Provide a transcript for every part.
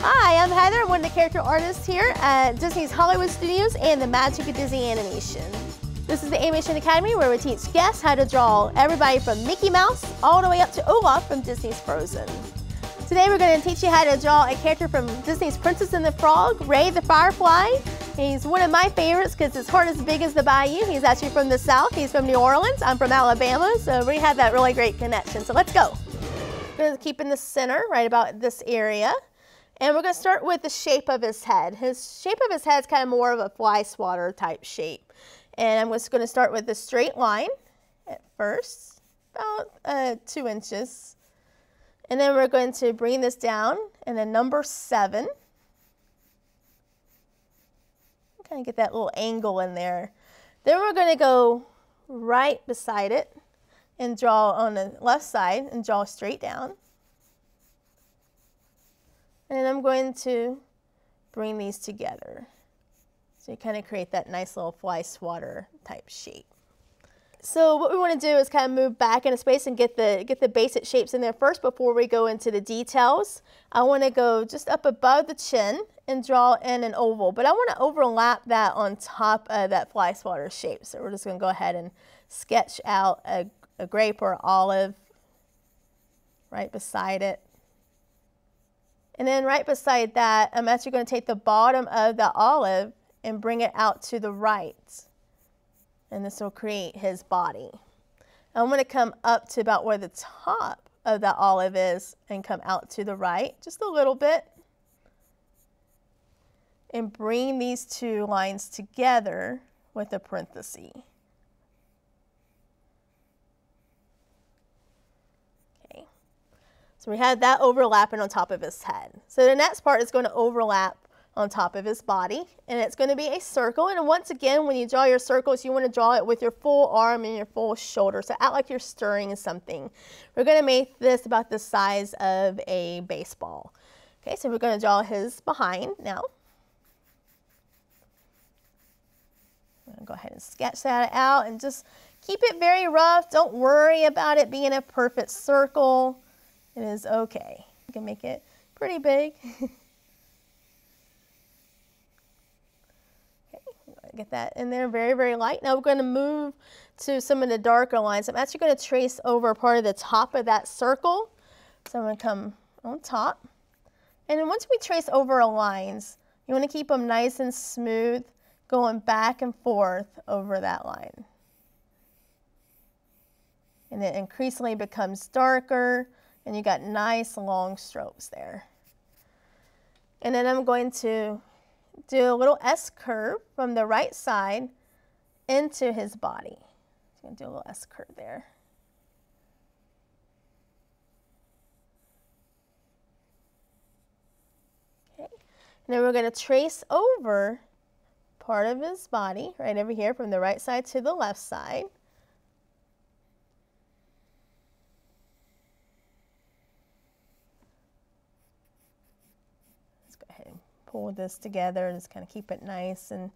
Hi, I'm Heather. I'm one of the character artists here at Disney's Hollywood Studios and the Magic of Disney Animation. This is the Animation Academy where we teach guests how to draw everybody from Mickey Mouse all the way up to Olaf from Disney's Frozen. Today we're going to teach you how to draw a character from Disney's Princess and the Frog, Ray the Firefly. He's one of my favorites because his heart is big as the bayou. He's actually from the South. He's from New Orleans. I'm from Alabama, so we have that really great connection. So let's go. We're going to keep in the center, right about this area. And we're going to start with the shape of his head. His shape of his head is kind of more of a fly swatter type shape. And I'm just going to start with a straight line at first, about 2 inches. And then we're going to bring this down in a number 7. Kind of get that little angle in there. Then we're going to go right beside it and draw on the left side and draw straight down. And I'm going to bring these together. So you kind of create that nice little fly swatter type shape. So what we want to do is kind of move back into space and get the basic shapes in there first before we go into the details. I want to go just up above the chin and draw in an oval, but I want to overlap that on top of that fly swatter shape. So we're just going to go ahead and sketch out a grape or olive right beside it. And then right beside that, I'm actually going to take the bottom of the olive and bring it out to the right. And this will create his body. I'm going to come up to about where the top of the olive is and come out to the right just a little bit. And bring these two lines together with a parenthesis. So we had that overlapping on top of his head. So the next part is going to overlap on top of his body, and it's going to be a circle. And once again, when you draw your circles, you want to draw it with your full arm and your full shoulder. So act like you're stirring something. We're going to make this about the size of a baseball. Okay, so we're going to draw his behind now. I'm going to go ahead and sketch that out and just keep it very rough. Don't worry about it being a perfect circle. It is okay. You can make it pretty big. Okay, get that in there very, very light. Now we're going to move to some of the darker lines. I'm actually going to trace over part of the top of that circle. So I'm going to come on top. And then once we trace over our lines, you want to keep them nice and smooth, going back and forth over that line. And it increasingly becomes darker. And you got nice long strokes there. And then I'm going to do a little S curve from the right side into his body. So I'm going to do a little S curve there. Okay. And then we're going to trace over part of his body right over here from the right side to the left side. Pull this together, just kind of keep it nice and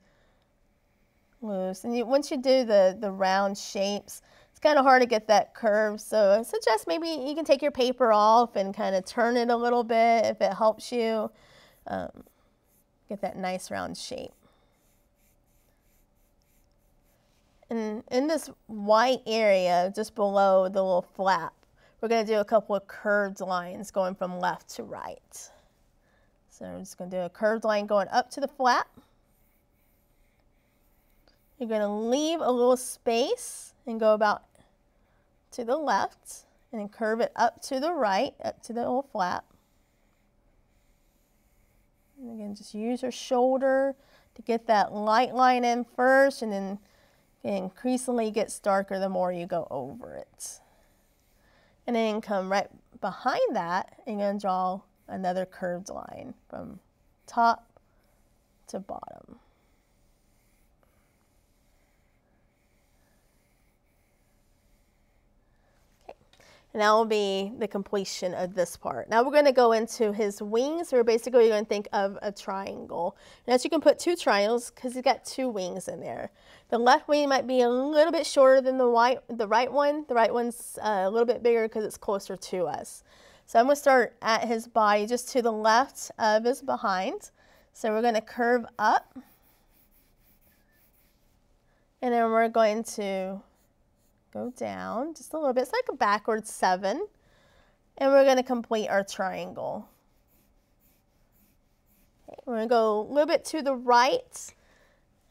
loose. And once you do the round shapes, it's kind of hard to get that curve. So I suggest maybe you can take your paper off and kind of turn it a little bit if it helps you get that nice round shape. And in this white area just below the little flap, we're going to do a couple of curved lines going from left to right. So I'm just going to do a curved line going up to the flap. You're going to leave a little space and go about to the left and then curve it up to the right, up to the little flap. And again, just use your shoulder to get that light line in first, and then it increasingly gets darker the more you go over it. And then come right behind that and you're going to draw another curved line from top to bottom. Okay. And that will be the completion of this part. Now we're going to go into his wings. We're basically going to think of a triangle. And as you can put 2 triangles because he's got 2 wings in there. The left wing might be a little bit shorter than the right one. The right one's a little bit bigger because it's closer to us. So I'm going to start at his body, just to the left of his behind. So we're going to curve up. And then we're going to go down just a little bit. It's like a backwards 7. And we're going to complete our triangle. Okay, we're going to go a little bit to the right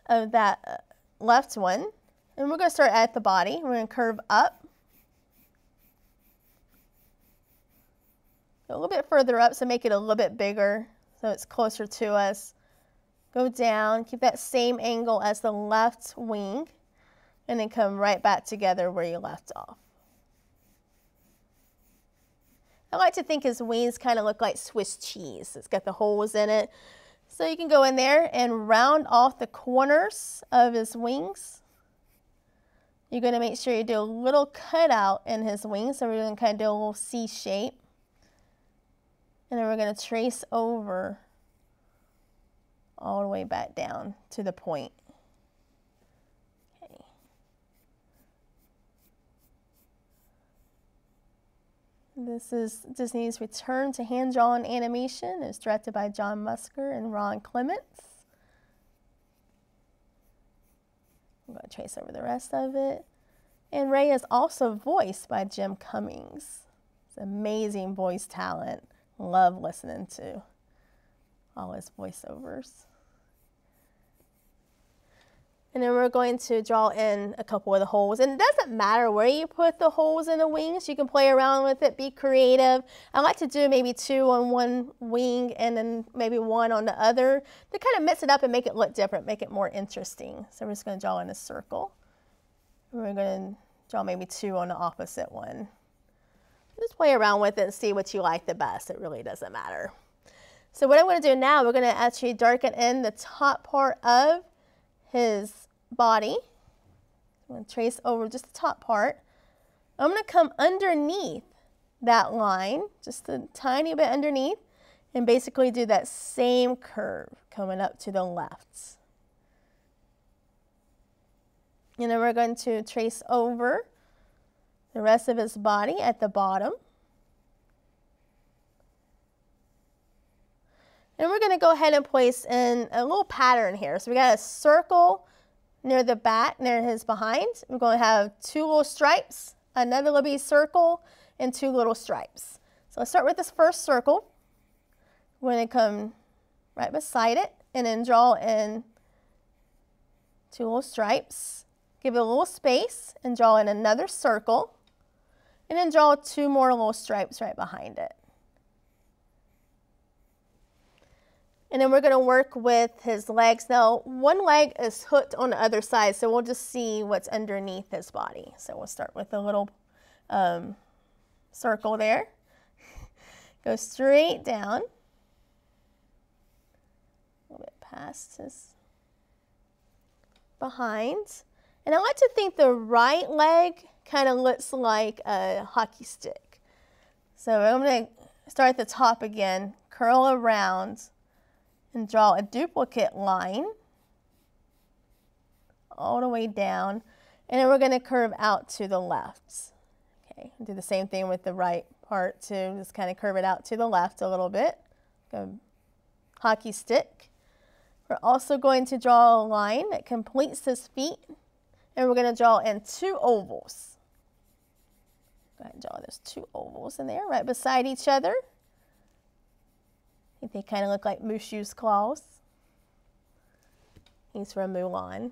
of that left one. And we're going to start at the body. We're going to curve up. Go a little bit further up, so make it a little bit bigger so it's closer to us. Go down, keep that same angle as the left wing, and then come right back together where you left off. I like to think his wings kind of look like Swiss cheese. It's got the holes in it. So you can go in there and round off the corners of his wings. You're going to make sure you do a little cutout in his wings. So we're going to kind of do a little C shape. And then we're going to trace over all the way back down to the point. Okay. This is Disney's return to hand-drawn animation. It's directed by John Musker and Ron Clements. I'm going to trace over the rest of it. And Ray is also voiced by Jim Cummings. It's amazing voice talent. Love listening to all his voiceovers. And then we're going to draw in a couple of the holes. And it doesn't matter where you put the holes in the wings. You can play around with it, be creative. I like to do maybe 2 on one wing and then maybe 1 on the other to kind of mix it up and make it look different, make it more interesting. So we're just going to draw in a circle. We're going to draw maybe 2 on the opposite one. Just play around with it and see what you like the best. It really doesn't matter. So what I'm going to do now, we're going to actually darken in the top part of his body. I'm going to trace over just the top part. I'm going to come underneath that line, just a tiny bit underneath, and basically do that same curve coming up to the left. And then we're going to trace over the rest of his body at the bottom. And we're going to go ahead and place in a little pattern here. So we got a circle near the back, near his behind. We're going to have 2 little stripes, another little bitty circle, and 2 little stripes. So let's start with this first circle. We're going to come right beside it and then draw in 2 little stripes. Give it a little space and draw in another circle. And then draw 2 more little stripes right behind it. And then we're going to work with his legs. Now, one leg is hooked on the other side, so we'll just see what's underneath his body. So we'll start with a little circle there. Go straight down. A little bit past his behind. And I like to think the right leg kind of looks like a hockey stick. So I'm going to start at the top again, curl around, and draw a duplicate line all the way down. And then we're going to curve out to the left. Okay, do the same thing with the right part too. Just kind of curve it out to the left a little bit. Go hockey stick. We're also going to draw a line that completes his feet. And we're going to draw in 2 ovals. Go ahead and draw those 2 ovals in there right beside each other. I think they kind of look like Mushu's claws. He's from Mulan.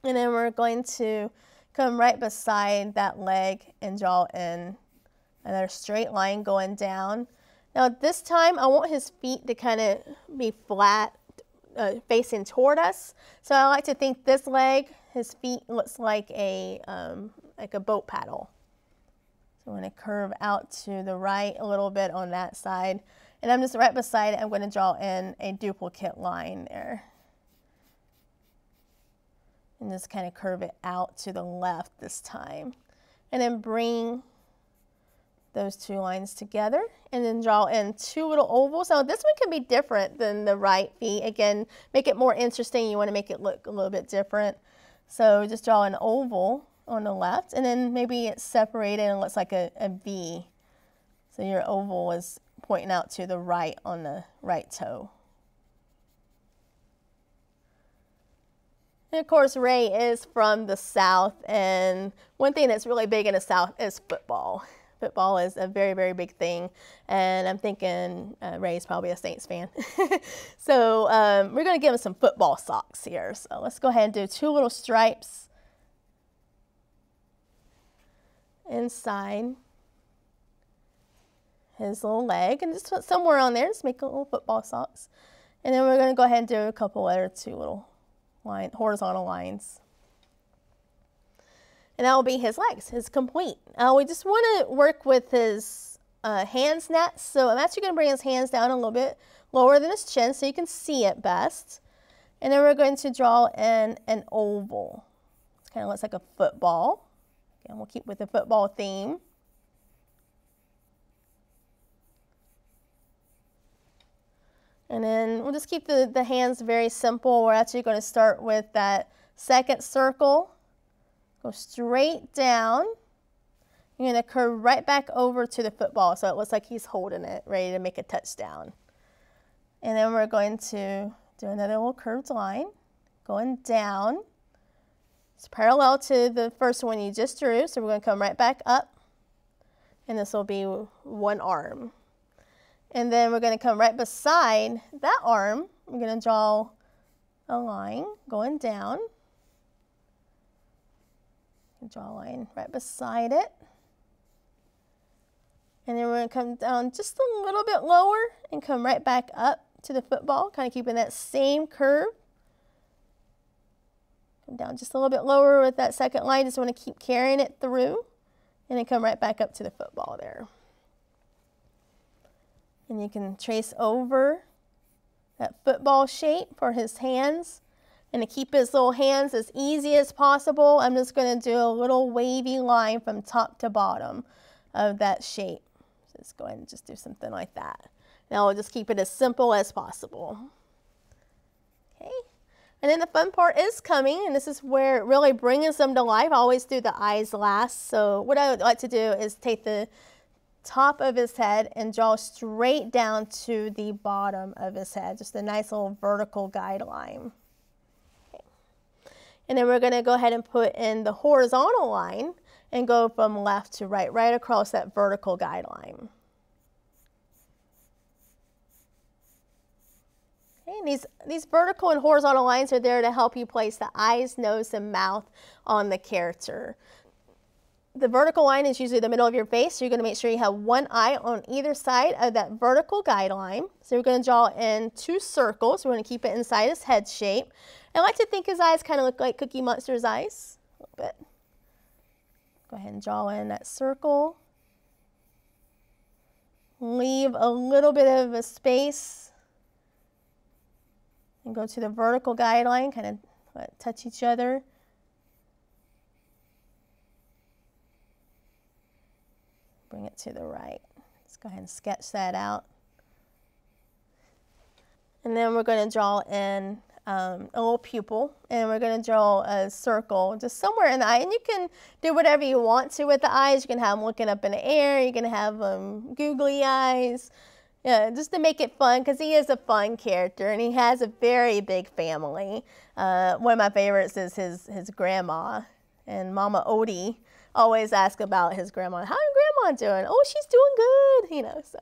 And then we're going to come right beside that leg and draw in another straight line going down. Now this time I want his feet to kind of be flat, facing toward us. So I like to think this leg, his feet looks like a boat paddle. So I'm going to curve out to the right a little bit on that side. And I'm just right beside it, I'm going to draw in a duplicate line there. And just kind of curve it out to the left this time. And then bring those 2 lines together and then draw in 2 little ovals. Now this one can be different than the right feet. Again, make it more interesting. You want to make it look a little bit different. So just draw an oval on the left and then maybe it's separated and looks like a V. So your oval is pointing out to the right on the right toe. And of course, Ray is from the South, and one thing that's really big in the South is football. Football is a very, very big thing, and I'm thinking Ray's probably a Saints fan. So we're going to give him some football socks here. So let's go ahead and do 2 little stripes inside his little leg, and just put somewhere on there, just make a little football socks. And then we're going to go ahead and do a couple other 2 little horizontal lines. And that will be his legs, his complete. We just want to work with his hands next. So I'm actually going to bring his hands down a little bit lower than his chin so you can see it best. And then we're going to draw in an oval. It kind of looks like a football. Again, we'll keep with the football theme. And then we'll just keep the hands very simple. We're actually going to start with that second circle. Go straight down. You're going to curve right back over to the football so it looks like he's holding it, ready to make a touchdown. And then we're going to do another little curved line, going down. It's parallel to the first one you just drew, so we're going to come right back up. And this will be one arm. And then we're going to come right beside that arm. We're going to draw a line going down. Draw a line right beside it. And then we're going to come down just a little bit lower and come right back up to the football, kind of keeping that same curve. Come down just a little bit lower with that second line. Just want to keep carrying it through. And then come right back up to the football there. And you can trace over that football shape for his hands. And to keep his little hands as easy as possible, I'm just going to do a little wavy line from top to bottom of that shape. So let's go ahead and just do something like that. Now we'll just keep it as simple as possible. Okay. And then the fun part is coming, and this is where it really brings them to life. I always do the eyes last. So what I would like to do is take the top of his head and draw straight down to the bottom of his head, just a nice little vertical guideline. Okay. And then we're going to go ahead and put in the horizontal line and go from left to right, right across that vertical guideline. Okay, and these vertical and horizontal lines are there to help you place the eyes, nose, and mouth on the character. The vertical line is usually the middle of your face, so you're going to make sure you have one eye on either side of that vertical guideline. So we're going to draw in 2 circles. We're going to keep it inside his head shape. I like to think his eyes kind of look like Cookie Monster's eyes a little bit. Go ahead and draw in that circle. Leave a little bit of a space. And go to the vertical guideline, kind of touch each other. Bring it to the right. Let's go ahead and sketch that out. And then we're going to draw in a little pupil, and we're going to draw a circle just somewhere in the eye. And you can do whatever you want to with the eyes. You can have them looking up in the air. You can have them googly eyes. Yeah, just to make it fun, because he is a fun character, and he has a very big family. One of my favorites is his grandma, and Mama Odie always ask about his grandma. How's grandma doing? Oh, she's doing good, you know. So,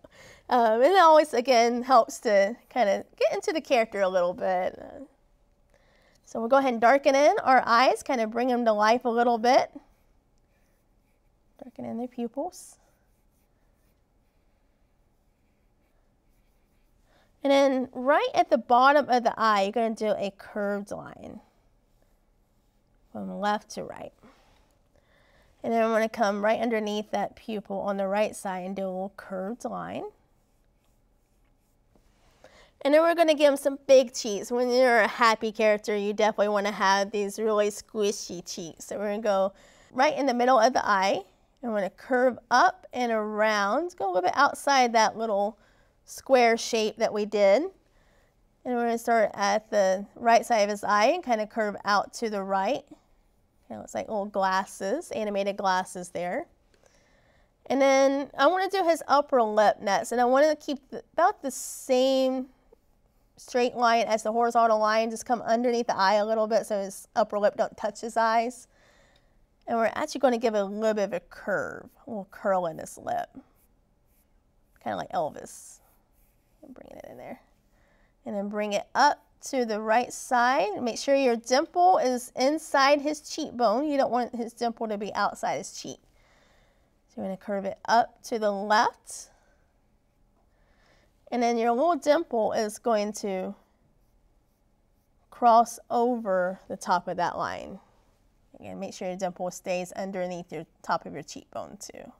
and it always, again, helps to kind of get into the character a little bit. So we'll go ahead and darken in our eyes, kind of bring them to life a little bit. Darken in their pupils. And then right at the bottom of the eye, you're going to do a curved line from left to right. And then we're going to come right underneath that pupil on the right side and do a little curved line. And then we're going to give him some big cheeks. When you're a happy character, you definitely want to have these really squishy cheeks. So we're going to go right in the middle of the eye. And we're going to curve up and around. Go a little bit outside that little square shape that we did. And we're going to start at the right side of his eye and kind of curve out to the right. It looks like little glasses, animated glasses there. And then I want to do his upper lip next, and I want to keep about the same straight line as the horizontal line, just come underneath the eye a little bit so his upper lip don't touch his eyes. And we're actually going to give it a little bit of a curve, a little curl in his lip, kind of like Elvis. Bring it in there. And then bring it up to the right side. Make sure your dimple is inside his cheekbone. You don't want his dimple to be outside his cheek. So you're going to curve it up to the left. And then your little dimple is going to cross over the top of that line. Again, make sure your dimple stays underneath your top of your cheekbone too.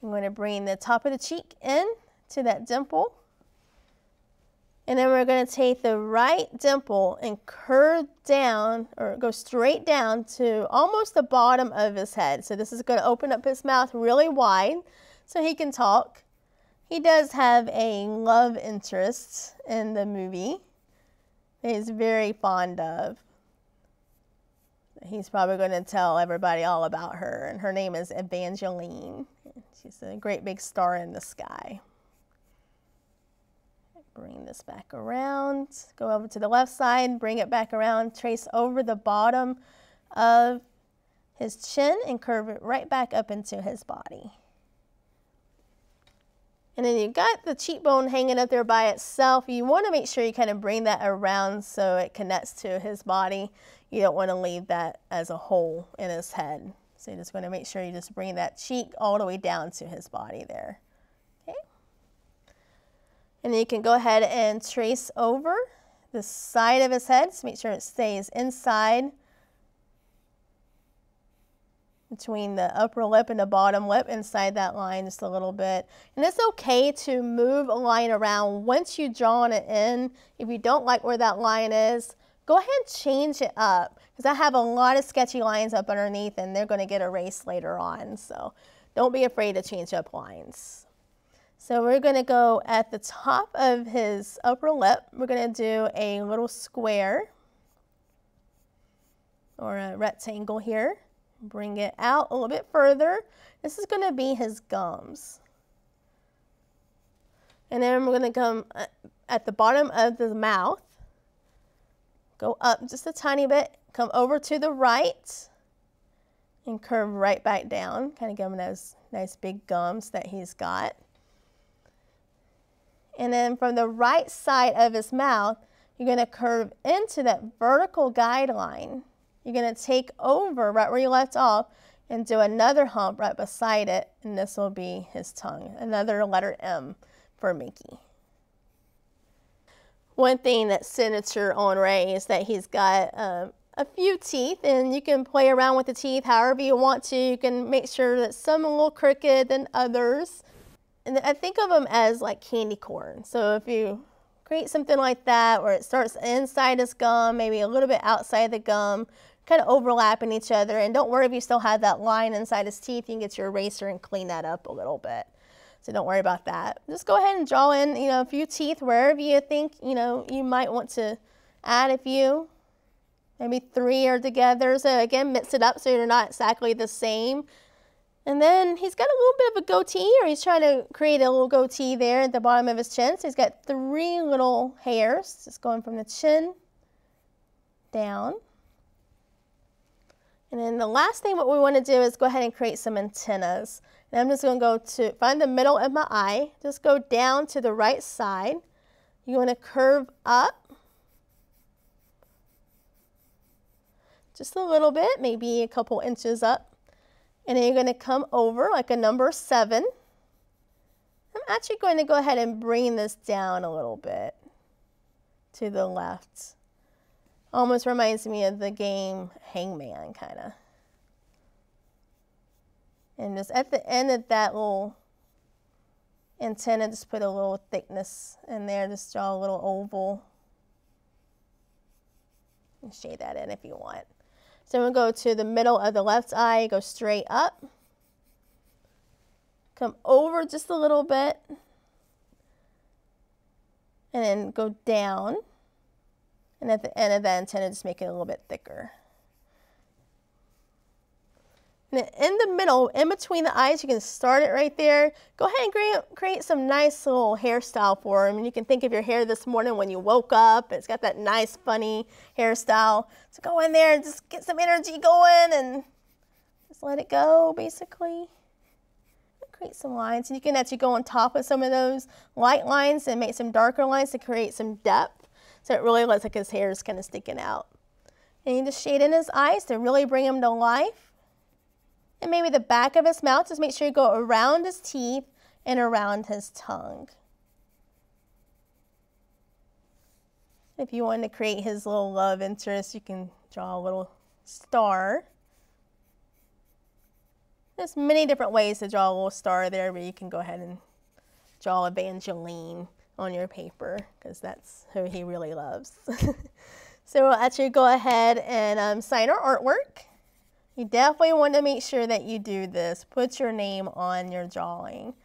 I'm going to bring the top of the cheek in to that dimple. And then we're going to take the right dimple and curve down, or go straight down to almost the bottom of his head. So this is going to open up his mouth really wide so he can talk. He does have a love interest in the movie that he's very fond of. He's probably going to tell everybody all about her, and her name is Evangeline. She's a great big star in the sky. Bring this back around, go over to the left side, bring it back around, trace over the bottom of his chin and curve it right back up into his body. And then you've got the cheekbone hanging up there by itself. You want to make sure you kind of bring that around so it connects to his body. You don't want to leave that as a hole in his head. So you're just going to make sure you just bring that cheek all the way down to his body there. Okay. And then you can go ahead and trace over the side of his head. So make sure it stays inside between the upper lip and the bottom lip, inside that line just a little bit. And it's okay to move a line around once you've drawn it in. If you don't like where that line is, go ahead and change it up, because I have a lot of sketchy lines up underneath and they're going to get erased later on. So don't be afraid to change up lines. So we're going to go at the top of his upper lip. We're going to do a little square or a rectangle here. Bring it out a little bit further. This is going to be his gums. And then we're going to come at the bottom of the mouth. Go up just a tiny bit. Come over to the right. And curve right back down. Kind of give him those nice big gums that he's got. And then from the right side of his mouth, you're going to curve into that vertical guideline. You're going to take over right where you left off and do another hump right beside it, and this will be his tongue, another letter M for Mickey. One thing that's signature on Ray is that he's got a few teeth, and you can play around with the teeth however you want to. You can make sure that some are a little crooked than others. And I think of them as like candy corn. So if you create something like that where it starts inside his gum, maybe a little bit outside the gum, kind of overlapping each other. And don't worry if you still have that line inside his teeth. You can get your eraser and clean that up a little bit. So don't worry about that. Just go ahead and draw in, a few teeth wherever you think, you might want to add a few. Maybe 3 are together. So again, mix it up so you're not exactly the same. And then he's got a little bit of a goatee, or he's trying to create a little goatee there at the bottom of his chin. So he's got 3 little hairs just going from the chin down. And then the last thing what we want to do is go ahead and create some antennas. And I'm just going to go to find the middle of my eye. Just go down to the right side. You want to curve up just a little bit, maybe a couple inches up. And then you're going to come over like a number 7. I'm actually going to go ahead and bring this down a little bit to the left. Almost reminds me of the game Hangman, kind of. And just at the end of that little antenna, just put a little thickness in there. Just draw a little oval. And shade that in if you want. So I'm going to go to the middle of the left eye, go straight up. Come over just a little bit. And then go down. And at the end of that antenna, just make it a little bit thicker. And in the middle, in between the eyes, you can start it right there. Go ahead and create some nice little hairstyle for him. And you can think of your hair this morning when you woke up. It's got that nice, funny hairstyle. So go in there and just get some energy going and just let it go, basically. Create some lines. And you can actually go on top of some of those light lines and make some darker lines to create some depth. So it really looks like his hair is kind of sticking out. And you just shade in his eyes to really bring him to life. And maybe the back of his mouth, just make sure you go around his teeth and around his tongue. If you want to create his little love interest, you can draw a little star. There's many different ways to draw a little star there, but you can go ahead and draw a banjo on your paper because that's who he really loves. So we'll actually go ahead and sign our artwork. You definitely want to make sure that you do this. Put your name on your drawing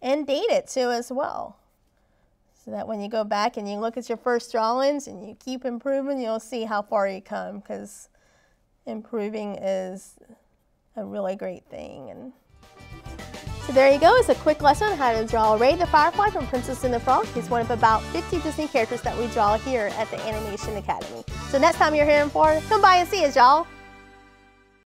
and date it too as well. So that when you go back and you look at your first drawings and you keep improving, you'll see how far you come because improving is a really great thing. And so there you go. It's a quick lesson on how to draw Ray the Firefly from Princess and the Frog. He's one of about 50 Disney characters that we draw here at the Animation Academy. So next time you're here in Florida, come by and see us, y'all.